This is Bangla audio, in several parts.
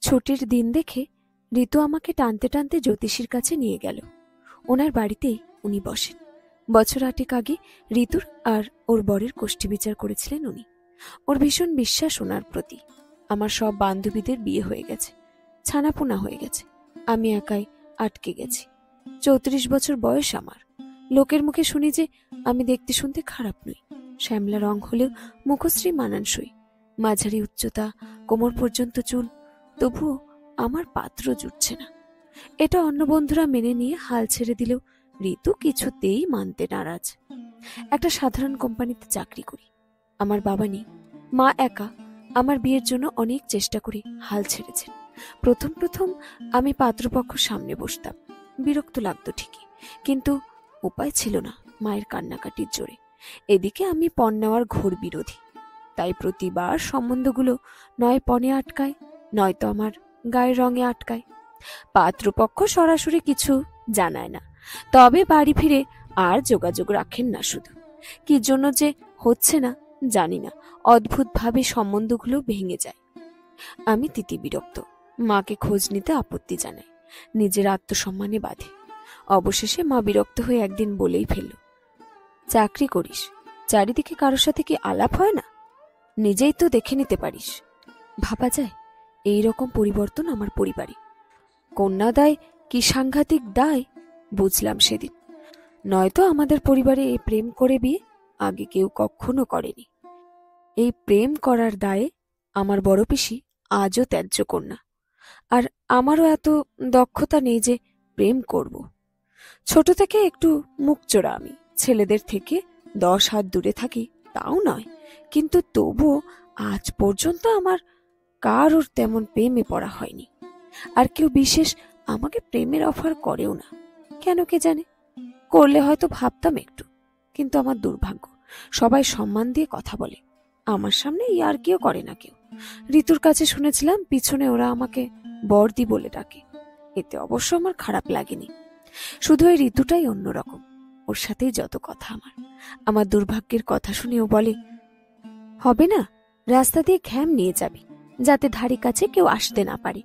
ছুটির দিন দেখে ঋতু আমাকে টানতে টানতে জ্যোতিষীর কাছে নিয়ে গেল। ওনার বাড়িতেই উনি বসেন। বছর 8 আগে ঋতুর আর ওর বরের কোষ্ঠী বিচার করেছিলেন উনি। ওর ভীষণ বিশ্বাস ওনার প্রতি। আমার সব বান্ধবীদের বিয়ে হয়ে গেছে, ছানাপোনা হয়ে গেছে, আমি একাই আটকে গেছি। 34 বছর বয়স আমার। লোকের মুখে শুনি যে আমি দেখতে শুনতে খারাপ নই, শ্যামলা রং হলেও মুখশ্রী মানানসই, মাঝারি উচ্চতা, কোমর পর্যন্ত চুল। তবুও আমার পাত্র জুটছে না। এটা অন্য বন্ধুরা মেনে নিয়ে হাল ছেড়ে দিলেও ঋতু কিছুতেই মানতে নারাজ। একটা সাধারণ কোম্পানিতে চাকরি করি, আমার বাবা নেই, মা একা। আমার বিয়ের জন্য অনেক চেষ্টা করে হাল ছেড়েছেন। প্রথম প্রথম আমি পাত্রপক্ষ সামনে বসতাম, বিরক্ত লাগতো ঠিকই, কিন্তু উপায় ছিল না মায়ের কান্নাকাটির জোরে। এদিকে আমি পণ নেওয়ার ঘোর বিরোধী, তাই প্রতিবার সম্বন্ধগুলো নয় পণে আটকায়, নয়তো আমার গায়ের রঙে আটকায়। পাত্রপক্ষ সরাসরি কিছু জানায় না, তবে বাড়ি ফিরে আর যোগাযোগ রাখেন না। শুধু কি জন্য যে হচ্ছে না জানি না, অদ্ভুতভাবে সম্বন্ধগুলো ভেঙে যায়। আমি তিতি বিরক্ত, মাকে খোঁজ নিতে আপত্তি জানাই, নিজের আত্মসম্মানে বাধে। অবশেষে মা বিরক্ত হয়ে একদিন বলেই ফেলল, চাকরি করিস, চারিদিকে কারোর সাথে কি আলাপ হয় না? নিজেই তো দেখে নিতে পারিস। ভাবা যায় এইরকম পরিবর্তন আমার পরিবারে। কন্যাদায় কি সাংঘাতিক দায় বুঝলাম সেদিন। নয়তো আমাদের পরিবারে এই প্রেম করে বিয়ে আগে কেউ কখনো করেনি। এই প্রেম করার দায়ে আমার বড় পিসি আজও ত্যায্য কন্যা, আর আমারও এত দক্ষতা নেই যে প্রেম করব। ছোট থেকে একটু মুখচোরা আমি, ছেলেদের থেকে 10 হাত দূরে থাকি তাও নয়, কিন্তু তবুও আজ পর্যন্ত আমার কারোর তেমন প্রেমে পড়া হয়নি। আর কেউ বিশেষ আমাকে প্রেমের অফার করেও না, কেন কে জানে। করলে হয়তো ভাবতাম একটু, কিন্তু আমার দুর্ভাগ্য, সবাই সম্মান দিয়ে কথা বলে, আমার সামনে আর কেউ করে না কেউ। ঋতুর কাছে শুনেছিলাম পিছনে ওরা আমাকে বর্দি বলে ডাকে, এতে অবশ্য আমার খারাপ লাগেনি। শুধু ওই ঋতুটাই অন্যরকম, ওর সাথেই যত কথা আমার দুর্ভাগ্যের কথা শুনে ও বলে, হবে না, রাস্তা দিয়ে ঘ্যাম নিয়ে যাবি যাতে ধারে কাছে কেউ আসতে না পারে।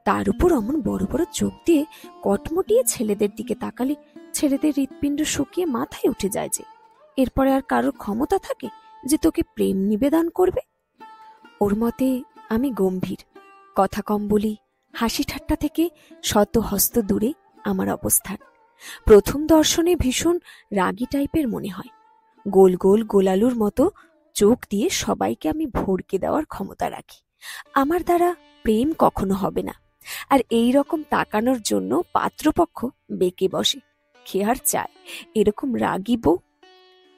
তার উপর অমন বড় বড় চোখ দিয়ে কটমটিয়ে ছেলেদের দিকে তাকালে ছেলেদের হৃৎপিণ্ড শুকিয়ে মাথায় উঠে যায় যে এরপরে আর কারোর ক্ষমতা থাকে যে তোকে প্রেম নিবেদন করবে। ওর মতে আমি গম্ভীর, কথা কম বলি, হাসি ঠাট্টা থেকে শত হস্ত দূরে আমার অবস্থান। প্রথম দর্শনে ভীষণ রাগী টাইপের মনে হয়। গোল গোল গোলালুর মতো চোখ দিয়ে সবাইকে আমি ভড়কে দেওয়ার ক্ষমতা রাখি। আমার দ্বারা প্রেম কখনো হবে না। আর এই রকম তাকানোর জন্য পাত্রপক্ষ বেঁকে বসে। কে আর চায় এরকম রাগী বউ?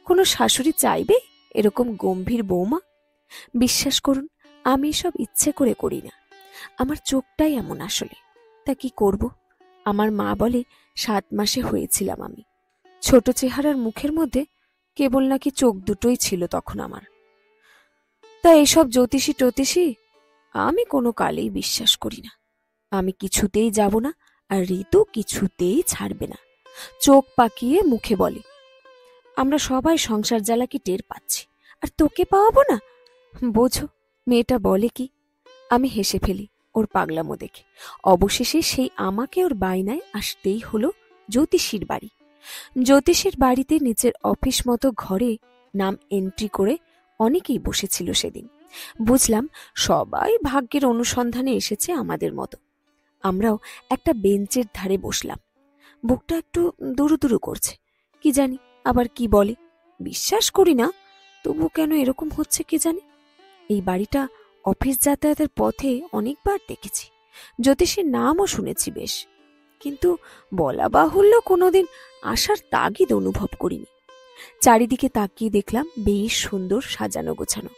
কোনো শাশুড়ি চাইবে এরকম গম্ভীর বৌমা? বিশ্বাস করুন, আমি এসব ইচ্ছে করে করি না, আমার চোখটাই এমন আসলে। তা কি করব? আমার মা বলে 7 মাসে হয়েছিলাম আমি। ছোট চেহারার মুখের মধ্যে কেবল নাকি চোখ দুটোই ছিল তখন আমার। তা এসব জ্যোতিষী টতিষী আমি কোনো কালেই বিশ্বাস করি না। আমি কিছুতেই যাব না, আর ঋতু কিছুতেই ছাড়বে না। চোখ পাকিয়ে মুখে বলে, আমরা সবাই সংসার জ্বালা কি টের পাচ্ছি, আর তোকে পাওয়াবো না? বোঝো মেয়েটা বলে কি। আমি হেসে ফেলি ওর পাগলামো দেখে। অবশেষে সেই আমাকে ওর বায়নায় আসতেই হলো জ্যোতিষীর বাড়ি। জ্যোতিষীর বাড়িতে নিচের অফিস মতো ঘরে নাম এন্ট্রি করে অনেকেই বসেছিল সেদিন। বুঝলাম সবাই ভাগ্যের অনুসন্ধানে এসেছে আমাদের মতো। আমরাও একটা বেঞ্চের ধারে বসলাম। বুকটা একটু দুরু দুরু করছে, কি জানি আবার কি বলে। বিশ্বাস করি না, তবু কেন এরকম হচ্ছে কি জানি। এই বাড়িটা অফিস যাতায়াতের পথে অনেকবার দেখেছি, জ্যোতিষীর নামও শুনেছি বেশ, কিন্তু বলা বাহুল্য কোনোদিন আসার তাগিদ অনুভব করিনি। চারিদিকে তাকিয়ে দেখলাম বেশ সুন্দর সাজানো গোছানো।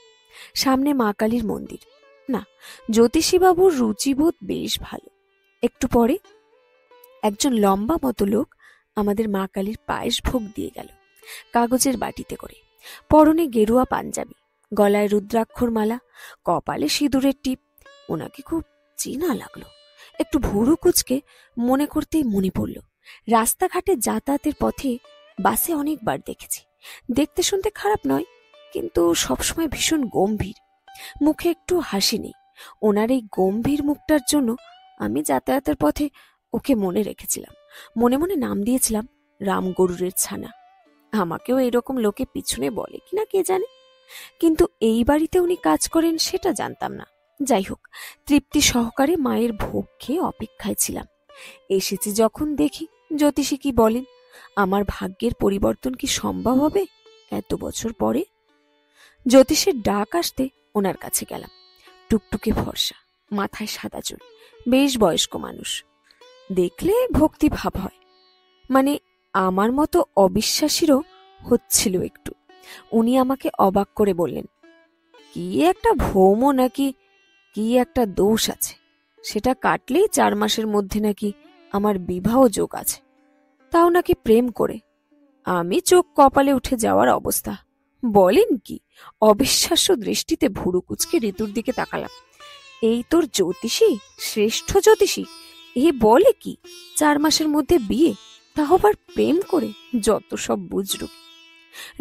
সামনে মা কালীর মন্দির। না, জ্যোতিষীবাবুর রুচিবোধ বেশ ভালো। একটু পরে একজন লম্বা মতো লোক আমাদের মা কালীর পায়েস ভোগ দিয়ে গেল, কাগজের বাটিতে করে। পরনে গেরুয়া পাঞ্জাবি, গলায় রুদ্রাক্ষর মালা, কপালে সিঁদুরের টিপ। ওনাকে খুব চেনা লাগলো। একটু ভুরু কুচকে মনে করতেই মনে পড়ল, রাস্তাঘাটে যাতায়াতের পথে বাসে অনেকবার দেখেছি। দেখতে শুনতে খারাপ নয়, কিন্তু সবসময় ভীষণ গম্ভীর, মুখে একটু হাসি নেই। ওনার এই গম্ভীর মুখটার জন্য আমি যাতায়াতের পথে ওকে মনে রেখেছিলাম। মনে মনে নাম দিয়েছিলাম রামগরুরের ছানা। আমাকেও এরকম লোকে পিছনে বলে কিনা কে জানে, কিন্তু এই বাড়িতে উনি কাজ করেন সেটা জানতাম না। যাই হোক, তৃপ্তি সহকারে মায়ের ভোগ খেয়ে অপেক্ষায় ছিলাম। এসেছে যখন দেখি জ্যোতিষী কি বলেন। আমার ভাগ্যের পরিবর্তন কি সম্ভব হবে এত বছর পরে? জ্যোতিষের ডাক আসতে ওনার কাছে গেলাম। টুকটুকে ফর্সা, মাথায় সাদা চুল, বেশ বয়স্ক মানুষ। দেখলে ভক্তি ভাব হয়, মানে আমার মতো অবিশ্বাসীরও হচ্ছিল একটু। উনি আমাকে অবাক করে বললেন, কি একটা ভৌম নাকি কি একটা দোষ আছে, সেটা কাটলেই 4 মাসের মধ্যে নাকি আমার বিবাহ যোগ আছে, তাও নাকি প্রেম করে। আমি চোখ কপালে উঠে যাওয়ার অবস্থা। বলেন কি? অবিশ্বাস্য দৃষ্টিতে ভুরু কুচকে ঋতুর দিকে তাকালাম। এই তোর জ্যোতিষী, শ্রেষ্ঠ জ্যোতিষী, এ বলে কি 4 মাসের মধ্যে বিয়ে, তাও আবার প্রেম করে? যত সব বুঝরু।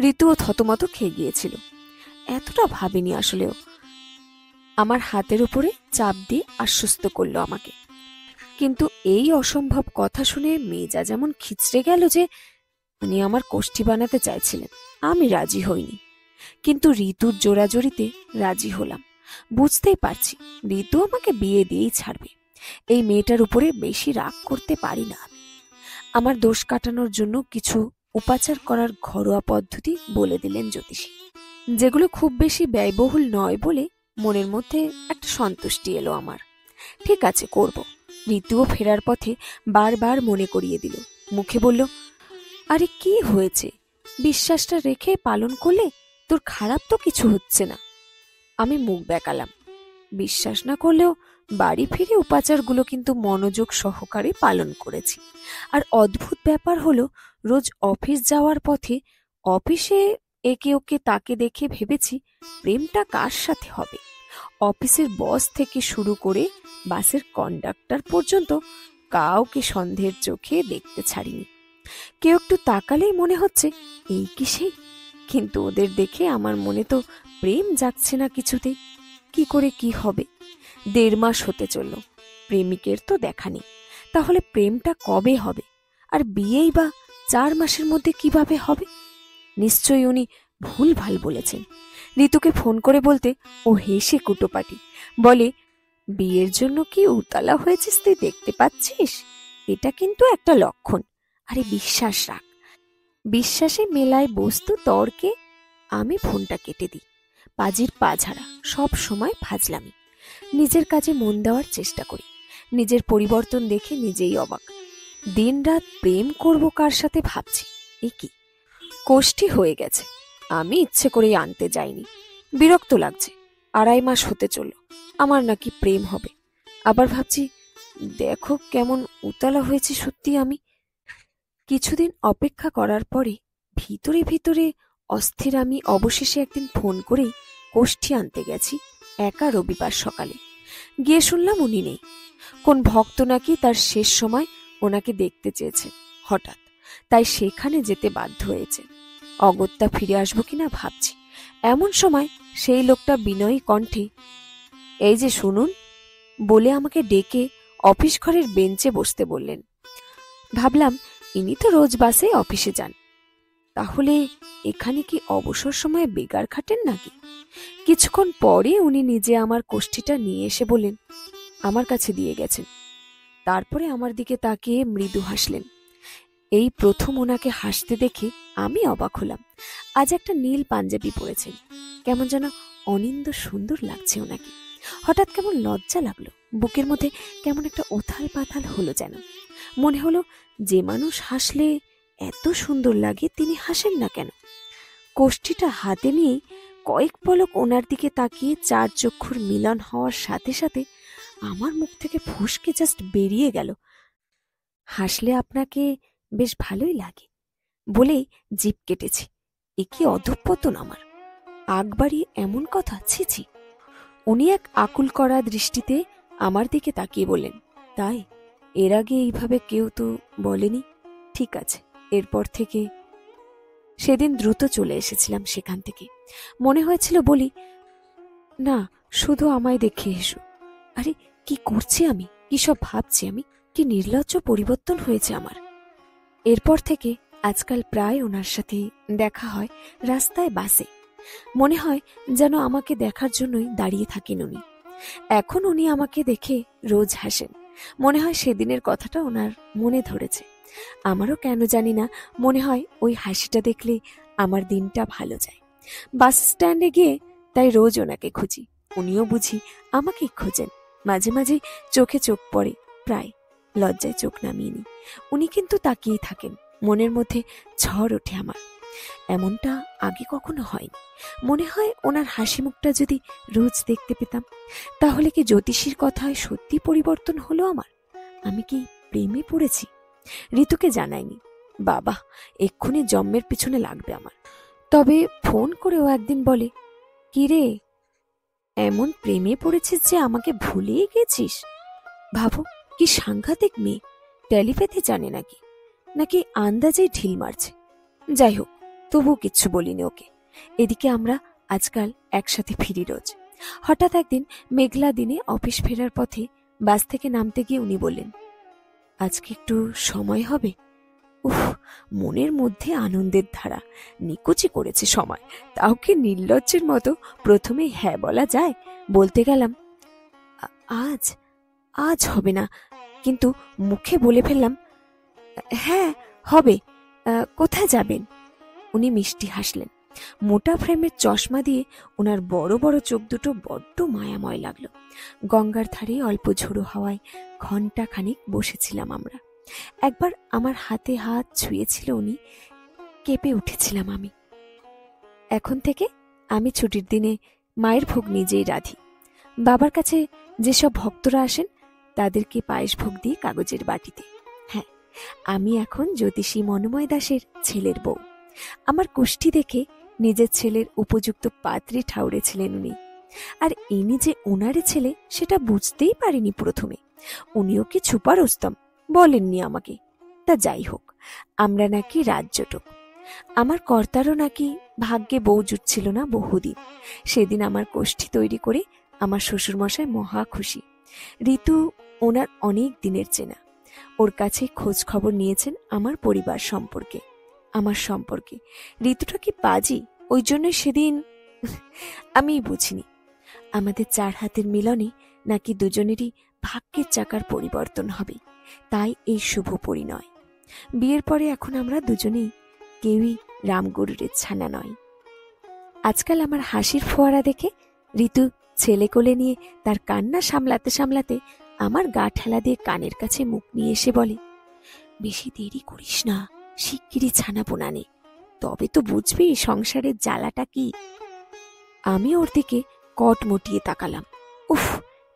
ঋতুও থতমত খেয়ে গিয়েছিল। এতটা ভাবিনি আসলেও। আমার হাতের উপরে চাপ দিয়ে আশ্বস্ত করলো আমাকে। কিন্তু এই অসম্ভব কথা শুনে মেজা যেমন খিচড়ে গেল যে উনি আমার কোষ্ঠী বানাতে চাইছিলেন। আমি রাজি হইনি, কিন্তু ঋতুর জোরাজোরিতে রাজি হলাম। বুঝতেই পারছি ঋতু আমাকে বিয়ে দিয়েই ছাড়বে। এই মেয়েটার উপরে বেশি রাগ করতে পারি না আমি। আমার দোষ কাটানোর জন্য কিছু উপাচার করার ঘরোয়া পদ্ধতি বলে দিলেন জ্যোতিষী, যেগুলো খুব বেশি ব্যয়বহুল নয় বলে মনের মধ্যে একটা সন্তুষ্টি এলো আমার। ঠিক আছে, করব। ঋতুও ফেরার পথে বারবার মনে করিয়ে দিল, মুখে বলল, আরে কি হয়েছে, বিশ্বাসটা রেখে পালন করলে তোর খারাপ তো কিছু হচ্ছে না। আমি মুখ বেঁকালাম। বিশ্বাস না করলেও বাড়ি ফিরে উপাচারগুলো কিন্তু মনোযোগ সহকারে পালন করেছি। আর অদ্ভুত ব্যাপার হলো, রোজ অফিস যাওয়ার পথে অফিসে একে ওকে তাকে দেখে ভেবেছি প্রেমটা কার সাথে হবে। অফিসের বস থেকে শুরু করে বাসের কন্ডাক্টর পর্যন্ত কাউকে সন্দেহের চোখে দেখতে ছাড়িনি। কেউ একটু তাকালেই মনে হচ্ছে এই কি সেই। কিন্তু ওদের দেখে আমার মনে তো প্রেম জাগছে না কিছুতেই। কি করে কি হবে? 1.5 মাস হতে চলল, প্রেমিকের তো দেখা নেই। তাহলে প্রেমটা কবে হবে? আর বিয়েই বা 4 মাসের মধ্যে কিভাবে হবে? নিশ্চয়ই উনি ভুল ভাল বলেছেন। ঋতুকে ফোন করে বলতে ও হেসে কুটোপাটি বলে, বিয়ের জন্য কি উতলা হয়েছিস তুই দেখতে পাচ্ছিস? এটা কিন্তু একটা লক্ষণ। আরে বিশ্বাস রাখ। বিশ্বাসে মেলায় বস্তু তর্কে। আমি ফোনটা কেটে দিই। পাজির পা ঝাড়া, সব সময় ফাজলামি। নিজের কাজে মন দেওয়ার চেষ্টা করি। নিজের পরিবর্তন দেখে নিজেই অবাক। দিনরাত প্রেম করব কার সাথে ভাবছি, এ কি কোষ্ঠী হয়ে গেছে। আমি ইচ্ছে করেই আনতে যাইনি। বিরক্ত লাগছে। 2.5 মাস হতে চলল, আমার নাকি প্রেম হবে। আবার ভাবছি, দেখো কেমন উতলা হয়েছে সত্যি আমি। কিছুদিন অপেক্ষা করার পরে ভিতরে ভিতরে অস্থির আমি অবশেষে একদিন ফোন করে কোষ্ঠী আনতে গেছি একা রবিবার সকালে। গিয়ে শুনলাম উনি নেই। কোন ভক্ত নাকি তার শেষ সময় ওনাকে দেখতে চেয়েছেন হঠাৎ, তাই সেখানে যেতে বাধ্য হয়েছে। অগত্যা ফিরে আসবো কিনা ভাবছি। এমন সময় সেই লোকটা বিনয়ী কণ্ঠে, এই যে শুনুন, বলে আমাকে ডেকে অফিস ঘরের বেঞ্চে বসতে বললেন। ভাবলাম ইনি তো রোজ বাসে অফিসে যান, তাহলে এখানে কি অবসর সময়ে বেগার খাটেন নাকি? কিছুক্ষণ পরে উনি নিজে আমার কোষ্ঠীটা নিয়ে এসে বললেন, আমার কাছে দিয়ে গেছেন। তারপরে আমার দিকে তাকিয়ে মৃদু হাসলেন। এই প্রথম ওনাকে হাসতে দেখে আমি অবাক হলাম। আজ একটা নীল পাঞ্জাবি পরেছেন, কেমন যেন অনিন্দ সুন্দর লাগছে ওনাকে। হঠাৎ কেমন লজ্জা লাগলো, বুকের মধ্যে কেমন একটা উথাল পাথাল হলো যেন। মনে হলো যে মানুষ হাসলে এত সুন্দর লাগে তিনি হাসেন না কেন। কোষ্ঠীটা হাতে নিয়ে কয়েক পলক ওনার দিকে তাকিয়ে 4 চক্ষুর মিলন হওয়ার সাথে সাথে আমার মুখ থেকে ফুঁসকে জাস্ট বেরিয়ে গেল, হাসলে আপনাকে বেশ ভালোই লাগে, বলেই জিভ কেটেছি। এ কি অধঃপতন আমার! আগ বাড়িয়ে এমন কথা, ছিছি। উনি এক আকুল করা দৃষ্টিতে আমার দিকে তাকিয়ে বললেন, তাই? এর আগে এইভাবে কেউ তো বলেনি। ঠিক আছে, এরপর থেকে। সেদিন দ্রুত চলে এসেছিলাম সেখান থেকে। মনে হয়েছিল বলি, না, শুধু আমায় দেখে এসো, আরে কি করছি আমি, কি সব ভাবছি আমি, কি নির্লজ্জ পরিবর্তন হয়েছে আমার। এরপর থেকে আজকাল প্রায় ওনার সাথে দেখা হয় রাস্তায়, বাসে। মনে হয় যেন আমাকে দেখার জন্যই দাঁড়িয়ে থাকেন উনি। এখন উনি আমাকে দেখে রোজ হাসেন। মনে হয় সেদিনের কথাটা ওনার মনে ধরেছে। আমারও কেন জানি না মনে হয় ওই হাসিটা দেখলে আমার দিনটা ভালো যায়। বাস স্ট্যান্ডে গিয়ে তাই রোজ ওনাকে খুঁজি, উনিও বুঝি আমাকেই খোঁজেন। মাঝে মাঝে চোখে চোখ পড়ে, প্রায় লজ্জায় চোখ নামিয়ে নি। উনি কিন্তু তাকিয়ে থাকেন, মনের মধ্যে ঝড় ওঠে আমার। এমনটা আগে কখনো হয়নি। মনে হয় ওনার হাসি মুখটা যদি রোজ দেখতে পেতাম, তাহলে কি জ্যোতিষীর কথায় সত্যি পরিবর্তন হলো আমার? আমি কি প্রেমে পড়েছি? ঋতুকে জানাইনি, বাবা এক্ষুনি জন্মের পিছনে লাগবে আমার। তবে ফোন করেও একদিন বলে, কি রে, এমন প্রেমে পড়েছিস যে আমাকে ভুলেই গেছিস? ভাবো কি সাংঘাতিক মেয়ে, টেলিপ্যাথি জানে নাকি, নাকি আন্দাজেই ঢিল মারছে। যাই হোক, তবুও কিচ্ছু বলিনি ওকে। এদিকে আমরা আজকাল একসাথে ফিরি রোজ। হঠাৎ একদিন মেঘলা দিনে অফিস ফেরার পথে বাস থেকে নামতে গিয়ে উনি বললেন, আজকে একটু সময় হবে? উফ, মনের মধ্যে আনন্দের ধারা নিকুচি করেছে সময়। তাও কি নির্লজ্জের মতো প্রথমে হ্যাঁ বলা যায়? বলতে গেলাম, আজ আজ হবে না, কিন্তু মুখে বলে ফেললাম, হ্যাঁ হবে। কোথায় যাবেন? উনি মিষ্টি হাসলেন। মোটা ফ্রেমের চশমা দিয়ে ওনার বড় বড় চোখ দুটো বড্ড মায়াময় লাগলো। গঙ্গার ধারে অল্প ঝোড়ো হাওয়ায় ঘণ্টা খানিক বসেছিলাম আমরা। একবার আমার হাতে হাত ছুঁয়েছিল উনি, কেঁপে উঠেছিলাম আমি। এখন থেকে আমি ছুটির দিনে মায়ের ভোগ নিজেই রাঁধি। বাবার কাছে যেসব ভক্তরা আসেন তাদেরকে পায়েস ভোগ দিই কাগজের বাটিতে। হ্যাঁ, আমি এখন জ্যোতিষী মনোময় দাসের ছেলের বউ। আমার কুষ্টি দেখে নিজের ছেলের উপযুক্ত পাত্রী ঠাউরেছিলেন উনি। আর ইনি যে ওনারে ছেলে সেটা বুঝতেই পারিনি প্রথমে। উনিও কি ছুপা রুস্তম বলেননি আমাকে। তা যাই হোক, আমরা নাকি রাজ্যটুক। আমার কর্তারও নাকি ভাগ্যে বউ জুটছিল না বহুদিন। সেদিন আমার কোষ্ঠী তৈরি করে আমার শ্বশুরমশাই মহা খুশি। ঋতু ওনার অনেক দিনের চেনা। ওর কাছে খোঁজ খবর নিয়েছেন আমার পরিবার সম্পর্কে, আমার সম্পর্কে। ঋতুটা কি পাজি, ওই জন্যই সেদিন আমি বুঝিনি। আমাদের 4 হাতের মিলনে নাকি দুজনেরই ভাগ্যের চাকার পরিবর্তন হবে, তাই এই শুভ পরিণয়। বিয়ের পরে এখন আমরা দুজনেই কেউই রামগরুরের ছানা নয়। আজকাল আমার হাসির ফোয়ারা দেখে ঋতু ছেলে কোলে নিয়ে তার কান্না সামলাতে সামলাতে আমার গা ঠেলা দিয়ে কানের কাছে মুখ নিয়ে এসে বলে, বেশি দেরি করিস না, শিগগিরই ছানা বোনানে, তবে তো বুঝবি সংসারের জ্বালাটা কি। আমি ওর দিকে কট মটিয়ে তাকালাম। উফ,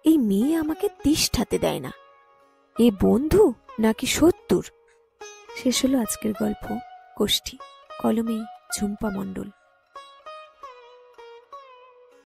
এই মেয়ে আমাকে তিষ্ঠাতে দেয় না। এ বন্ধু নাকি শত্রুর? শেষ হলো আজকের গল্প কোষ্ঠী। কলমে ঝুম্পা মণ্ডল।